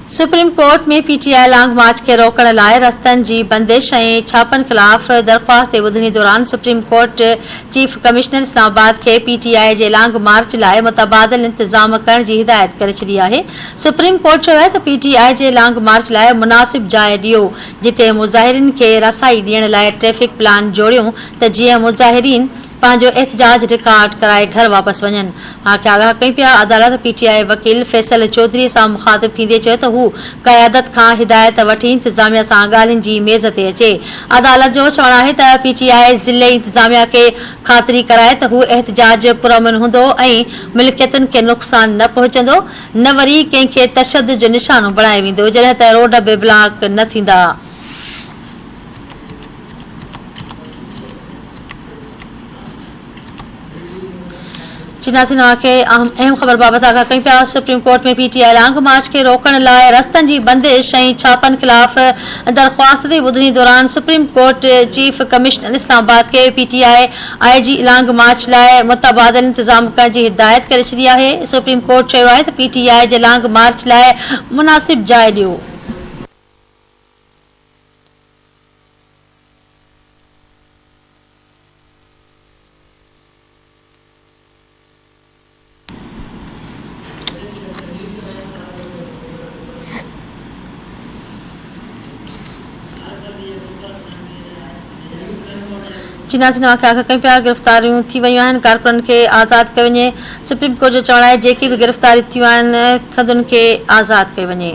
Supreme court में PTI long मार्च के रोकण लाइ रस्तनि जी बंदिश ऐं छापनि ख़िलाफ़ दरख़्वास्त ते ॿुधणी दौरान supreme court chief commissioner Islamabad खे पीटीआई जे लॉन्ग मार्च लाइ मुतबादिल इंतज़ाम करण जी हिदायत करे छॾी आहे। सुप्रीम कोर्ट चयो आहे त पीटीआई जे लॉन्ग मार्च लाइ मुनासिब जाइ ॾियो जिते मुज़ाहिरीन खे रसाई ॾियण लाइ ट्रैफ़िक प्लान जोड़ियूं त जीअं मुज़ाहिरीन पंहिंजो एहतजाज रिकॉर्ड कराए घर वापस वञनि। हाके आगाह कई पिया। अदालत पीटीआई वकील फैसल चौधरी सां मुखातिब थींदे चयो त हू क़यादत खां हिदायत वठी इंतज़ामिया सां ॻाल्हियुनि जी मेज़ ते अचे। अदालत जो चवणु आहे त पीटीआई ज़िले इंतज़ामिया खे ख़ातिरी कराए त हू एहतजाज पुरअमन हूंदो ऐं मिल्कियतुनि खे नुक़सान न पहुचंदो, न वरी कंहिंखे तशदुद जो निशानो बणायो वेंदो जॾहिं त रोड बि ब्लॉक न थींदा। चीना सिन्हा के अहम खबर बाबत आगाह कई पिया। सुप्रीम कोर्ट में पीटीआई लॉन्ग मार्च के रोकण लाइ रस्तनि जी बंदिश ऐं छापनि ख़िलाफ़ दरख़्वास्त ते ॿुधणी दौरान supreme court chief commissioner Islamabad के पीटीआई आईजी लॉन्ग मार्च लाइ मुतबादिल इंतज़ाम करण जी हिदायत करे छॾी आहे। सुप्रीम कोर्ट चयो आहे त पीटीआई जे लॉन्ग मार्च लाइ मुनासिब जाइ ॾियो। चीना सिन्हा खे आगाह कई पिया। गिरफ़्तारियूं थी वियूं आहिनि, कारकुननि खे आज़ादु कयो वञे। सुप्रीम कोर्ट जो चवणु आहे जेके बि गिरफ़्तारी थियूं आहिनि संदुनि खे आज़ादु कयो वञे।